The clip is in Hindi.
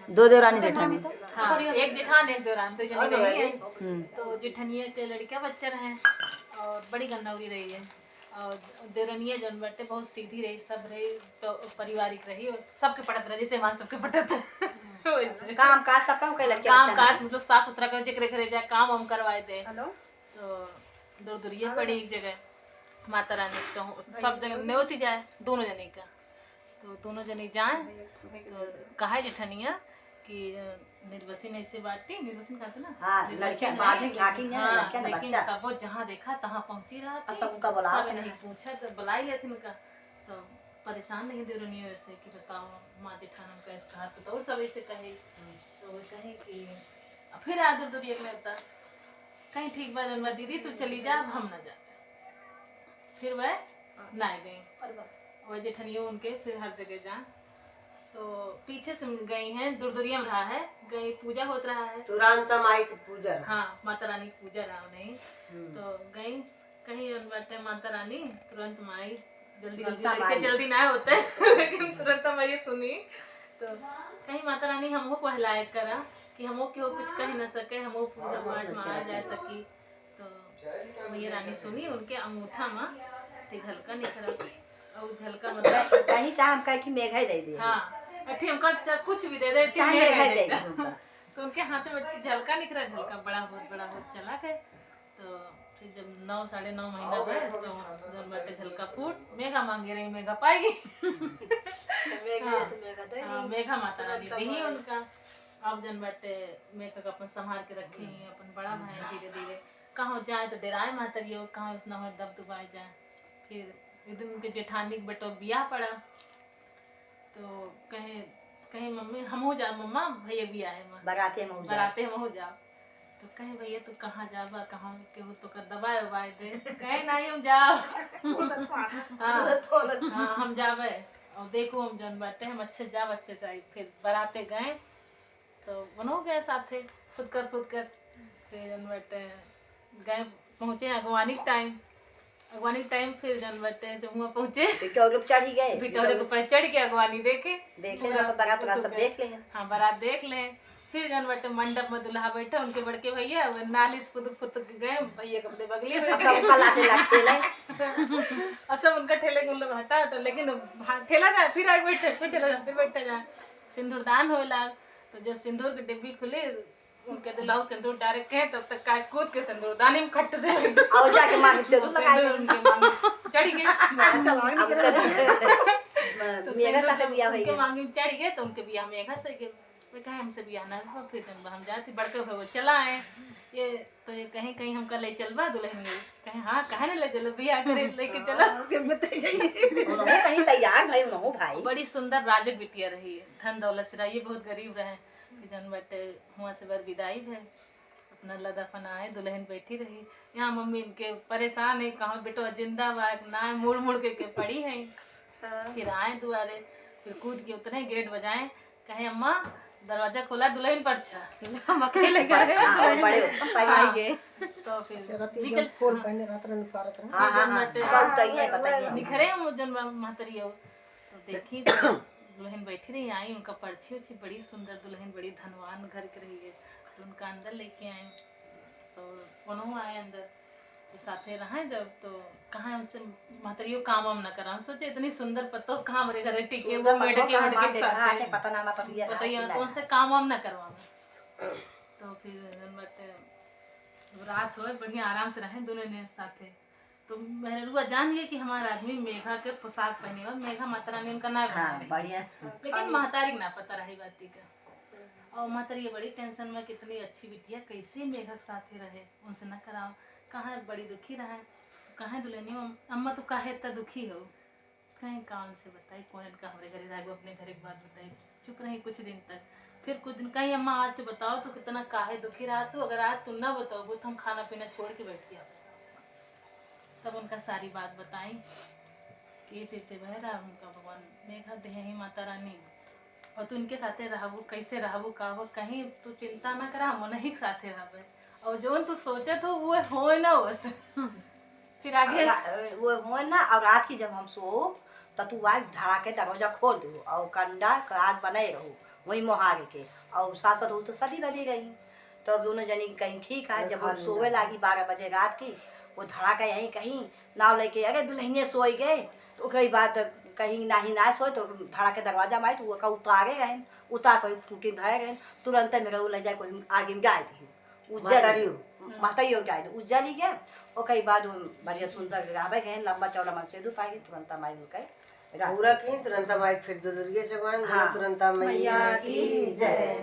दो देवरानी जेठानी। हाँ, एक जेठान एक देवरानी, तो जनी रही है। तो जेठनिया के लड़का बच्चा रहे और बड़ी गन्नौरी रही है। और देवरानिया जौन बाटे बहुत सीधी रही, सब रही, तो पारिवारिक रही और सबके पटत रही, जैसे हमारे सबके पटत वैसे काम काज सब काम लड़के काम काज मतलब साफ सुथरा कर जिक्र करे जाए, काम हम करवाए थे। हेलो तो दूर दूरिये पड़ी एक जगह माता रानी, तो सब जगह न्योती जाए दोनों जने का। तो दोनों जने जाए तो कहा जेठनिया कि निर्वसिन ऐसे बाटी, निर्वसिन कहते ना, हाँ, लड़कियां बांधे झांकी नहीं है, लड़कियां ना लेकिन बच्चा। तब वो जहाँ देखा तहाँ पहुंची रहा थी, सब उनका बुलाया सब था। नहीं पूछा तो बुलाई लेते उनका। तो परेशान नहीं दे रही वैसे कि बताओ माँ जेठान उनका इस कहा तो सब ऐसे कहे। तो वो कहे कि फिर आ दूर दूर एक लगता कहीं ठीक बात दीदी तू चली जा, अब हम न जा। फिर वह ना गई, वह जेठनियों उनके फिर हर जगह जा। तो पीछे से गई हैं, दूरदूरिया में रहा है, गई पूजा होत रहा है, तुरंत माई की पूजा। हाँ माता रानी की पूजा रहा नहीं। तो गई कहीं बाटे माता रानी तुरंत माई जल्दी जल्दी जल्दी ना होते लेकिन तुरंत मैं ये सुनी। तो कहीं माता रानी हमको को हिलाए करा कि हमो क्यों कुछ कह न सके, हमो पूजा पाठ में आ जा सकी। तो मैया रानी सुनी उनके अंगूठा में झलका निखरा, और झलका मतलब कहीं चाहे हम कहे कि मेघा ही दे दे। हाँ अठी हमको कुछ भी दे दे, चाहे मेघा ही दे दे। तो उनके हाथ में झलका निकला, झलका बड़ा बहुत चला गए। तो फिर जब 9 साढ़े 9 महीना गए तो जब बटे झलका फूट मेघा मांगे रही, मेघा पाएगी मेघा माता रानी दी उनका। अब जन बटे मेघा का अपन संभाल के रखे ही अपन बड़ा भाई धीरे धीरे कहाँ जाए तो डराए मातरियो, कहाँ उसना हो दब दुबाई जाए। फिर एक दिन उनके जेठानी के बेटो बियाह पड़ा, तो कहे कहे मम्मी हम हो जा मम्मा भैया बियाह है बराते हम हो जाओ। तो कहे भैया तू कहाँ जाबा, कहाँ के हो तो कर दबाए उबाए दे, कहे नहीं हम जाओ हाँ हम जावे और देखो हम जन बाटे हम अच्छे जाब अच्छे से आई। फिर बराते गए तो बनो गए साथे खुद कर फिर जन बाटे गए पहुँचे अगवानी टाइम फिर जन बाटे जब वहाँ पहुँचे चढ़ ही गए, बिटौरे के ऊपर चढ़ के अगवानी देखे बारात सब देख ले। हाँ बारात देख ले। फिर जन बटे मंडप में दुल्हा बैठा, उनके बड़के भैया वो नालिश पुतक गए, भैया कपड़े बगली में और सब उनका ठेले को लोग हटा तो लेकिन ठेला जाए फिर आगे बैठे फिर ठेला जाए फिर बैठा जाए। सिंदूरदान हो लाग, तो जब सिंदूर की डिब्बी खुली उनके दुल्हा सिंदूर डायरेक्ट कहे तब तक काय कूद के सिंदूरदानी में खट्ट से और जाके मांग से चढ़ी गई मेघा साथे बियाह उनके मांगी में चढ़ गए। तो उनके बियाह में मेघा सो गए, वे कहे हमसे बियाह ना हो। फिर हम जाते बड़के हो चला आए ये, तो ये कहीं हम कल ले चलवा दुल्हन कहे हाँ कहे ना ले चलो बियाह करे लेके चलो कहीं तैयार भाई। बड़ी सुंदर राजक बिटिया रही, धन दौलत से रही, बहुत गरीब रहे। जन बटे हुआ से बर विदाई है, अपना लदा फनाए दुल्हन बैठी रही। यहाँ मम्मी इनके परेशान है, कहाँ बेटो जिंदाबाद ना मुड़ मुड़ के पड़ी है। फिर आए दुआरे, फिर कूद के उतरे, गेट बजाए, कहे अम्मा दरवाजा खोला दुल्हन पर छा अकेले गए। तो फिर निखरे जन महतरियो तो देखी तो दुल्हन बैठी रही, आई उनका पर्ची उची बड़ी सुंदर दुल्हन, बड़ी धनवान घर की रही है। तो उनका अंदर लेके आए, तो उन्होंने आए अंदर तो साथे रहे जब, तो कहाँ उनसे महतरियों काम वाम न करा, सोचे इतनी सुंदर पतो कहाँ हमारे घर टिके वो बैठे के साथ बताइए तो उनसे काम वाम न करवा। तो फिर रात हो बढ़िया आराम से रहे दोनों ने साथे। तो मेहरुआ जान गए कि हमारा आदमी मेघा के पोशाक पहने और मेघा माता रानी उनका ना बढ़िया, लेकिन महतारी ना पता रही बाती का। और महतारी ये बड़ी टेंशन में कितनी अच्छी बिटिया कैसे मेघा के साथ ही रहे, उनसे न कराओ, कहाँ बड़ी दुखी रहे। तो कहाँ दुल्हनी अम्मा तो काहे इतना दुखी हो, कहीं कौन से बताई कौन इनका हमारे घर रह अपने घर एक बात बताई। चुप रही कुछ दिन तक, फिर कुछ दिन कहीं अम्मा आज तो बताओ तो कितना काहे दुखी रहा, तो अगर आज तुम ना बताओ तो हम खाना पीना छोड़ के बैठ गया। तब उनका सारी बात बताई कि इसे बह रहा उनका भगवान मेघा दे ही माता रानी, और तू उनके साथे रहबू कैसे रहबू का हो, कहीं तू चिंता ना करा मन ही साथे रहबे, और जो तू सोचे तो वो हो ना बस। फिर आगे वो हो ना। और रात की जब हम सो तो तू आज धड़ा के दरवाजा खोल दू और कंडा आग बनाए रहू वही मोहारे के। और सास पतोह तो सदी बदी गई। तो अब दोनों जनी कहीं ठीक है, जब वो सोवे लागी 12 बजे रात की, वो धड़ाका यहीं कहीं नाव लेके अरे दुल्हनिए सोई गए। तो कई बात कहीं नाही ना सोए तो धड़ा के दरवाजा मारे तो वो का उतारे गए, उतार कोई फूके भय गए, तुरंत मेरा ले जाए कोई आगे में गाय दी महतरियो गाय दी उज्जली गए। और कई बाद बढ़िया सुंदर गावे गए, लंबा चौड़ा मन से दू पाएगी तुरंत माई कहे पूरा थी तुरंत माई फिर दुर्गे जवान तुरंत मैया की जय।